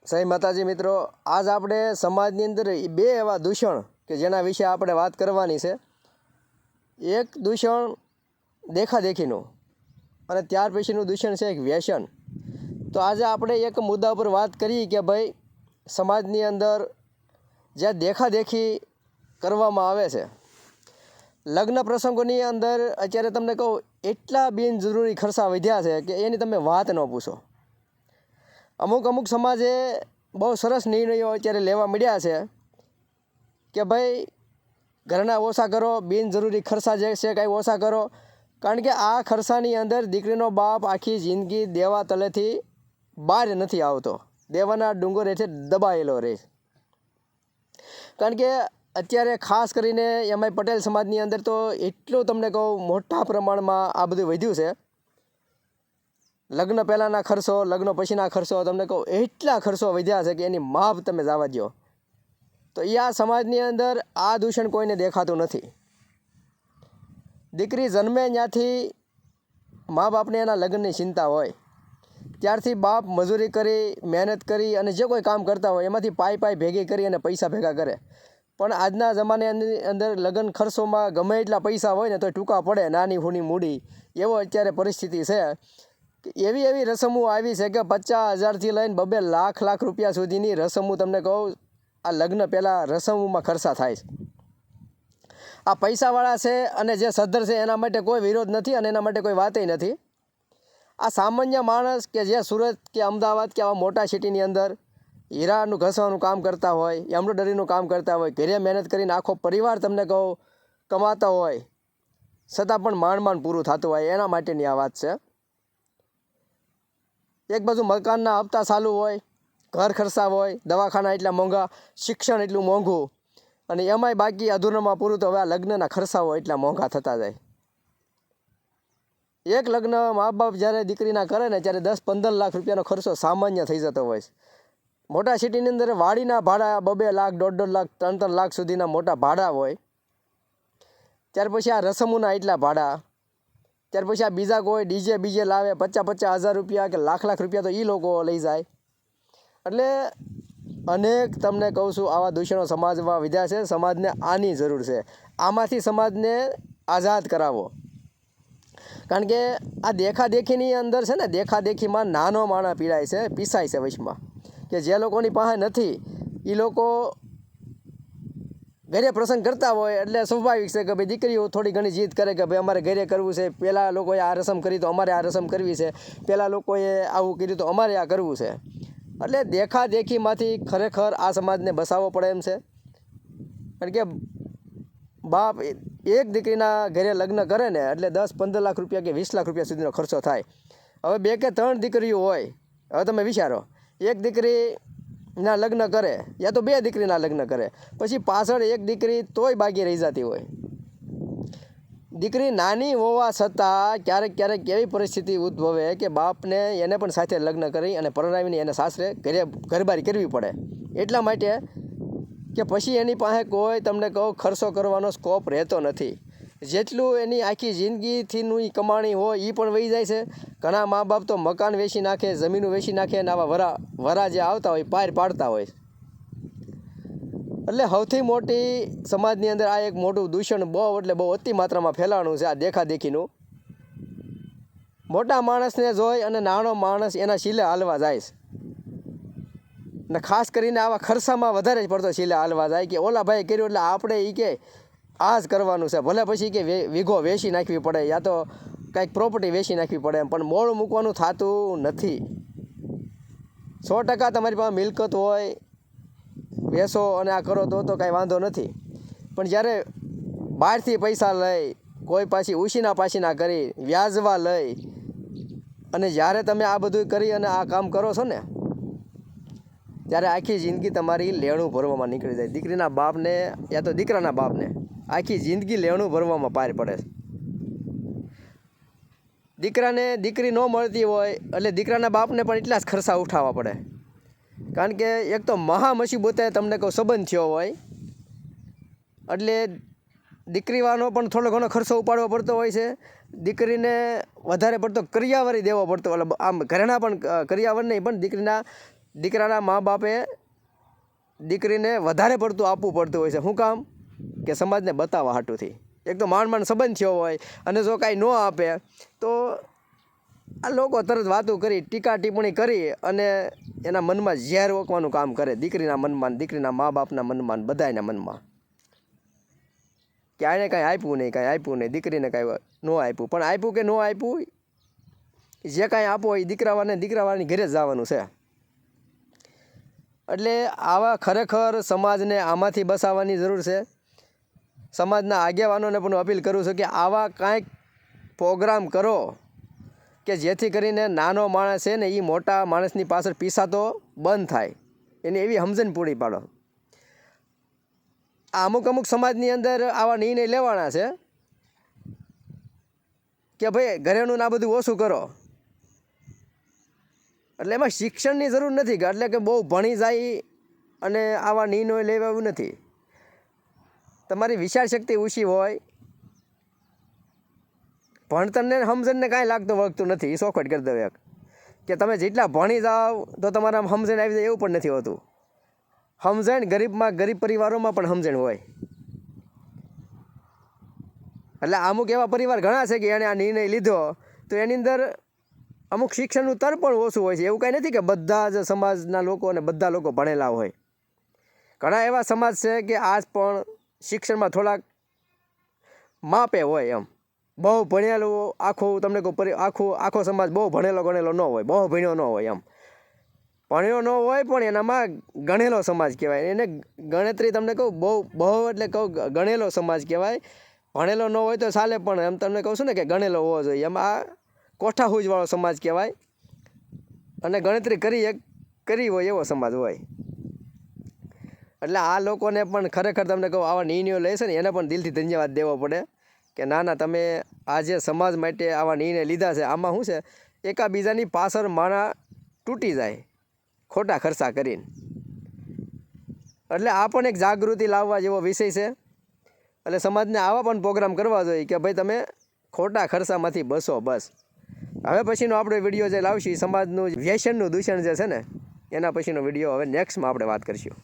સહી માતાજી મિત્રો, આજ આપણે સમાજની અંદર બે એવા દૂષણ કે જેના વિશે આપણે વાત કરવાની છે. એક દૂષણ દેખાદેખીનું અને ત્યાર પછીનું દૂષણ છે એક વ્યસન. તો આજે આપણે એક મુદ્દા પર વાત કરીએ કે ભાઈ સમાજની અંદર જ્યાં દેખાદેખી કરવામાં આવે છે, લગ્ન પ્રસંગોની અંદર અત્યારે તમને કહું એટલા બિનજરૂરી ખર્ચા વધ્યા છે કે એની તમે વાત ન પૂછો. અમુક સમાજે બહુ સરસ નિર્ણયો અત્યારે લેવા મળ્યા છે કે ભાઈ ઘરના ઓછા કરો, બિનજરૂરી ખર્ચા જે છે કાંઈ ઓછા કરો. કારણ કે આ ખર્ચાની અંદર દીકરીનો બાપ આખી જિંદગી દેવા તલેથી બહાર નથી આવતો, દેવાના ડુંગર હેઠે દબાયેલો રહે. કારણ કે અત્યારે ખાસ કરીને એમાંય પટેલ સમાજની અંદર તો એટલું તમને કહું મોટા પ્રમાણમાં આ બધું વધ્યું છે. લગ્ન પહેલાંના ખર્ચો, લગ્ન પછીના ખર્ચો, તમને કહું એટલા ખર્ચો વધ્યા છે કે એની માપ તમે જવા દો. તો એ આ સમાજની અંદર આ દૂષણ કોઈને દેખાતું નથી. દીકરી જન્મે ત્યાંથી મા બાપને એના લગ્નની ચિંતા હોય. ત્યારથી બાપ મજૂરી કરી, મહેનત કરી અને જે કોઈ કામ કરતા હોય એમાંથી પાઈ ભેગી કરી અને પૈસા ભેગા કરે. પણ આજના જમાનાની અંદર લગ્ન ખર્ચોમાં ગમે એટલા પૈસા હોય ને તો ટૂંકા પડે, નાની હુની મૂડી, એવો અત્યારે પરિસ્થિતિ છે. એવી રસમો આવી છે કે 50,000થી લઈને 2 લાખ રૂપિયા સુધીની રસમો તમને કહું આ લગ્ન પહેલાં રસમોમાં ખર્ચા થાય છે. આ પૈસાવાળા છે અને જે સદ્ધર છે એના માટે કોઈ વિરોધ નથી અને એના માટે કોઈ વાતય નથી. આ સામાન્ય માણસ કે જે સુરત કે અમદાવાદ કે આવા મોટા સિટીની અંદર હીરાનું ઘસવાનું કામ કરતા હોય, એમ્બ્રોઇડરીનું કામ કરતા હોય, ઘરે મહેનત કરીને આખો પરિવાર તમને કહું કમાતા હોય, છતાં પણ માંડ પૂરું થતું હોય, એના માટેની આ વાત છે. એક બાજુ મકાનના હપ્તા ચાલુ હોય, ઘર ખર્ચા હોય, દવાખાના એટલા મોંઘા, શિક્ષણ એટલું મોંઘું, અને એમાંય બાકી અધૂરામાં પૂરું તો હવે આ લગ્નના ખર્ચાઓ એટલા મોંઘા થતા જાય. એક લગ્ન મા બાપ જ્યારે દીકરીના કરે ને ત્યારે 10-15 લાખ રૂપિયાનો ખર્ચો સામાન્ય થઈ જતો હોય છે. મોટા સિટીની અંદર વાડીના ભાડા 2 લાખ, 1.5 લાખ, 3 લાખ સુધીના મોટા ભાડા હોય. ત્યાર પછી આ રસમોના એટલા ભાડા, ત્યાર પછી આ બીજા કોઈ ડીજે લાવે 50,000 રૂપિયા કે લાખ રૂપિયા તો એ લોકો લઈ જાય. એટલે અનેક તમને કહું છું આવા દૂષણો સમાજમાં વધ્યા છે. સમાજને આની જરૂર છે. આમાંથી સમાજને આઝાદ કરાવો. કારણ કે આ દેખાદેખીની અંદર છે ને, દેખાદેખીમાં નાનો માણસ પીડાય છે, પીસાય છે વચમાં. કે જે લોકોની પાસે નથી એ લોકો ઘરે પ્રસંગ કરતા હોય એટલે સ્વાભાવિક છે કે ભાઈ દીકરીઓ થોડી ઘણી જીદ કરે કે ભાઈ અમારે ઘરે કરવું છે, પહેલાં લોકોએ આ રસમ કરી તો અમારે આ રસમ કરવી છે, પહેલાં લોકોએ આવું કર્યું તો અમારે આ કરવું છે. એટલે દેખાદેખીમાંથી ખરેખર આ સમાજને બસાવવો પડે એમ છે. કારણ કે બાપ એક દીકરીના ઘરે લગ્ન કરે ને એટલે 10-15 લાખ રૂપિયા કે 20 લાખ રૂપિયા સુધીનો ખર્ચો થાય. હવે 2 કે 3 દીકરીઓ હોય, હવે તમે વિચારો, એક દીકરીના લગ્ન કરે યા તો 2 દીકરીના લગ્ન કરે, પછી પાછળ એક દીકરી તોય બાકી રહી જતી હોય. દીકરી નાની હોવા છતાં ક્યારેક એવી પરિસ્થિતિ ઉદ્ભવે કે બાપને એને પણ સાથે લગ્ન કરી અને પરણાવીને એને સાસરે ઘરબારી કરવી પડે. એટલા માટે કે પછી એની પાસે કોઈ તમને કહો ખર્ચો કરવાનો સ્કોપ રહેતો નથી. જેટલું એની આખી જિંદગીથીની કમાણી હોય એ પણ વહી જાય છે. ઘણા મા બાપ તો મકાન વેચી નાખે, જમીનો વેચી નાખે અને આવા વરા જે આવતા હોય પાર પાડતા હોય. એટલે સૌથી મોટી સમાજની અંદર આ એક મોટું દૂષણ બહુ અતિ માત્રામાં ફેલાણું છે આ દેખાદેખીનું. મોટા માણસને જોઈ અને નાનો માણસ એના શીલે હાલવા જાય છે. અને ખાસ કરીને આવા ખર્ચામાં વધારે જ પડતો શીલે હાલવા જાય કે ઓલા ભાઈ કર્યું એટલે આપણે એ કે આ જ કરવાનું છે. ભલે પછી કે વીઘો વેચી નાખવી પડે યા તો કાંઈક પ્રોપર્ટી વેચી નાખવી પડે, પણ મોડું મૂકવાનું થતું નથી. 100% તમારી પાસે મિલકત હોય, વેચો અને આ કરો તો કાંઈ વાંધો નથી. પણ જ્યારે બહારથી પૈસા લઈ, કોઈ પાછી ઉછીના પાછીના કરી, વ્યાજવા લઈ અને જ્યારે તમે આ બધું કરી અને આ કામ કરો છો ને ત્યારે આખી જિંદગી તમારી લેણું ભરવામાં નીકળી જાય. દીકરીના બાપને યા તો દીકરાના બાપને આખી જિંદગી લેણું ભરવામાં પાર પડે. દીકરાને દીકરી ન મળતી હોય એટલે દીકરાના બાપને પણ એટલા જ ખર્ચા ઉઠાવવા પડે. કારણ કે એક તો મહા મુસીબતે તમને કહું સંબંધ થયો હોય એટલે દીકરીવાનો પણ થોડો ઘણો ખર્ચો ઉપાડવો પડતો હોય છે. દીકરીને વધારે પડતો કરિયાવરી દેવો પડતો, આમ ઘરેણા પણ કરિયાવર નહીં પણ દીકરીના દીકરાના મા બાપે દીકરીને વધારે પડતું આપવું પડતું હોય છે. શું કામ? કે સમાજને બતાવવા હાટુથી. એક તો માંડ સંબંધ થયો હોય અને જો કાંઈ ન આપે તો આ લોકો તરત વાતો કરી, ટીકા ટિપ્પણી કરી અને એના મનમાં ઝેર ઓકવાનું કામ કરે, દીકરીના મનમાં, દીકરીના મા બાપના મનમાં, બધાના મનમાં, કે આને કાંઈ આપ્યું નહીં, દીકરીને કાંઈ ન આપ્યું. પણ આપ્યું કે ન આપ્યું, જે કાંઈ આપો એ દીકરાવાળાની ઘરે જ જવાનું છે. એટલે આવા ખરેખર સમાજને આમાંથી બસાવવાની જરૂર છે. સમાજના આગેવાનોને પણ અપીલ કરું છું કે આવા કાંઈક પ્રોગ્રામ કરો કે જેથી કરીને નાનો માણસ છે ને એ મોટા માણસની પાછળ પીસાતો બંધ થાય, એની એવી સમજણ પૂરી પાડો. અમુક સમાજની અંદર આવા નિર્ણય લેવાના છે કે ભાઈ ઘરેનું ના બધું ઓછું કરો. એટલે એમાં શિક્ષણની જરૂર નથી, એટલે કે બહુ ભણી જાય અને આવા નિર્ણય લેવા એવું નથી. તમારી વિચાર શક્તિ ઓછી હોય, ભણતરને સમજણને કાંઈ લાગતું વળગતું નથી, એ ચોખવટ કરી દઉં એક કે તમે જેટલા ભણી જાઓ તો તમારા સમજણ આવી જાય એવું પણ નથી હોતું. સમજણ ગરીબ પરિવારોમાં પણ સમજણ હોય. એટલે અમુક એવા પરિવાર ઘણા છે કે એણે આ નિર્ણય લીધો તો એની અંદર અમુક શિક્ષણનું સ્તર પણ ઓછું હોય છે. એવું કાંઈ નથી કે બધા જ સમાજના લોકો અને બધા લોકો ભણેલા હોય. ઘણા એવા સમાજ છે કે આજ પણ શિક્ષણમાં થોડાક માપે હોય. એમ બહુ ભણેલું આખું તમને કહું, આખો સમાજ બહુ ભણેલો ગણેલો ન હોય, બહુ ભણ્યો ન હોય. એમ ભણ્યો ન હોય પણ એનામાં ગણેલો સમાજ કહેવાય. એને ગણતરી તમને કહું બહુ એટલે કહું ગણેલો સમાજ કહેવાય. ભણેલો ન હોય તો ચાલે પણ એમ તમને કહું છું ને કે ગણેલો હોવો જોઈએ. એમાં કોઠા હૂજવાળો સમાજ કહેવાય અને ગણતરી કરી હોય એવો સમાજ હોય. એટલે આ લોકોને પણ ખરેખર તમને કહું આવા નિર્ણયો લે છે ને એને પણ દિલથી ધન્યવાદ દેવો પડે કે ના તમે આજે સમાજ માટે આવા નિર્ણય લીધા છે. આમાં શું છે, એકાબીજાની પાછળ માણા તૂટી જાય ખોટા ખર્ચા કરીને. એટલે આ પણ એક જાગૃતિ લાવવા જેવો વિષય છે. એટલે સમાજને આવા પણ પ્રોગ્રામ કરવા જોઈએ કે ભાઈ તમે ખોટા ખર્ચામાંથી બસો બસ. હવે પછીનો આપણે વિડીયો જે લાવશું સમાજનું વ્યસનનું દૂષણ જે છે ને એના પછીનો વિડીયો હવે નેક્સ્ટમાં આપણે વાત કરીશું.